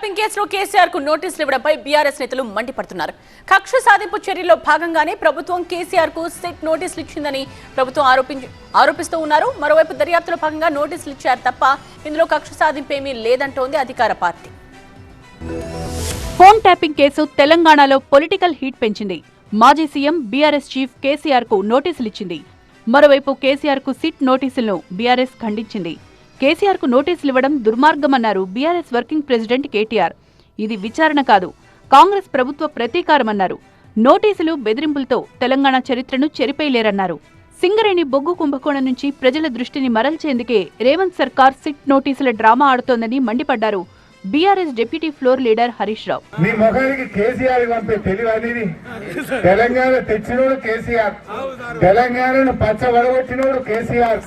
Tapping కేసులో కేసీఆర్ కు నోటీసులు ఇవ్వడంపై బీఆర్ఎస్ నేతలు మండిపడుతున్నారు. కక్ష సాధింపు చర్యల్లో భాగంగానే ప్రభుత్వం కేసీఆర్ కు సిట్ నోటీసులు ఇచ్చిందని ప్రభుత్వం ఆరోపిస్తూ ఉన్నారు. మరోవైపు దర్యాప్తులో భాగంగా నోటీసులు ఇచ్చారు తప్ప ఇందులో కక్ష సాధింపు ఏమీ లేదంటోంది అధికార పార్టీ. ఫోన్ ట్యాపింగ్ కేసు తెలంగాణలో పొలిటికల్ హీట్ పెంచింది. మాజీ సీఎం బీఆర్ఎస్ చీఫ్ కేసీఆర్ కు నోటీసులిచ్చింది. మరోవైపు కేసీఆర్ కు సిట్ నోటీసులను బీఆర్ఎస్ ఖండించింది. కేసీఆర్ కు నోటీసులు ఇవ్వడం దుర్మార్గమన్నారు బీఆర్ఎస్ వర్కింగ్ ప్రెసిడెంట్ కేటీఆర్. ఇది విచారణ కాదు, కాంగ్రెస్ ప్రభుత్వ ప్రతీకారమన్నారు. నోటీసులు బెదిరింపులతో తెలంగాణ చరిత్రను చెరిపేయలేరన్నారు. సింగరేణి బొగ్గు కుంభకోణం నుంచి ప్రజల దృష్టిని మరల్చేందుకే రేవంత్ సర్కార్ సిట్ నోటీసుల డ్రామా ఆడుతోందని మండిపడ్డారు BRS deputy floor leader Harish Rao. మీ మొగానికి కేసీఆర్ పంపే తెలివి తెలంగాణ తెచ్చినోడు కేసీఆర్, తెలంగాణను పచ్చబడగొట్టినోడు కేసీఆర్,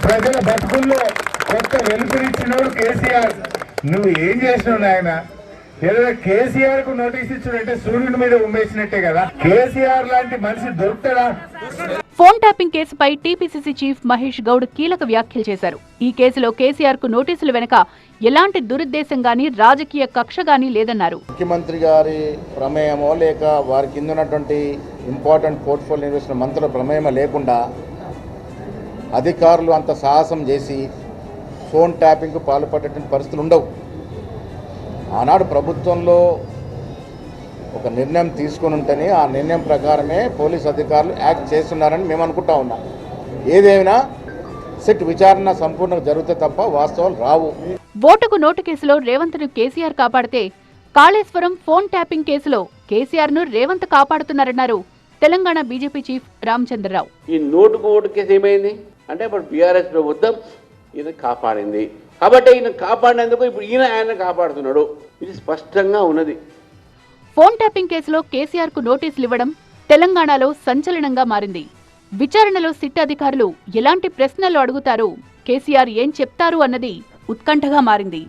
ప్రజల బతుకుల్లో కొత్త వెలుపునిచ్చినోడు కేసీఆర్. నువ్వు ఏం చేసినావు నాయన? ఏదైనా కేసీఆర్ కు నోటీస్ ఇచ్చుడంటే సూర్యుడి మీద ఉమ్మేసినట్టే కదా. కేసీఆర్ లాంటి మనిషి దొరుకుతాడా? ఫోన్ ట్యాపింగ్ కేసుపై టీపీసీసీ చీఫ్ మహేష్ గౌడ్ కీలక వ్యాఖ్యలు చేశారు. ఈ కేసులో కేసీఆర్ కు నోటీసులు వెనక ఎలాంటి దురుద్దేశం గానీ రాజకీయ కక్ష గానీ లేదన్నారు. ముఖ్యమంత్రి గారి ప్రమేయమో లేక వారి కింద ఉన్నటువంటి ఇంపార్టెంట్ పోర్ట్ఫోలియో ఇన్వెస్ట్మెంట్ మంత్రుల ప్రమేయమో లేకుండా అధికారులు అంత సాహసం చేసి ఫోన్ ట్యాపింగ్కు పాల్పడేటువంటి పరిస్థితులు ఉండవు. ఆనాడు ప్రభుత్వంలో ఒక నిర్ణయం తీసుకుని ఉంటేనే ఆ నిర్ణయం ప్రకారమే పోలీస్ అధికారులు యాక్ట్ చేస్తున్నారని మేము అనుకుంటా ఉన్నాం. ఏదేమైనా సిట్ విచారణ సంపూర్ణంగా జరిగితే తప్ప వాస్తవాలు రావు. ఓటుకు నోటు కేసులో రేవంత్ ను కేసీఆర్ కాపాడితే కాళేశ్వరం ఫోన్ ట్యాపింగ్ కేసులో కేసీఆర్ ను రేవంత్ కాపాడుతున్నారన్నారు తెలంగాణ బీజేపీ చీఫ్ రామచంద్రరావు. ఈ నోటుకు ఓటు కేసు ఏమైంది అంటే ఇప్పుడు బీఆర్ఎస్ ప్రభుత్వం ఈయన కాపాడింది కాబట్టి ఈయన కాపాడినందుకు ఇప్పుడు ఆయన కాపాడుతున్నాడు. ఇది స్పష్టంగా ఉన్నది. ఫోన్ ట్యాపింగ్ కేసులో కేసీఆర్ కు నోటీసులు ఇవ్వడం తెలంగాణలో సంచలనంగా మారింది. విచారణలో సిట్ అధికారులు ఎలాంటి ప్రశ్నలు అడుగుతారు, కేసీఆర్ ఏం చెప్తారు అన్నది ఉత్కంఠగా మారింది.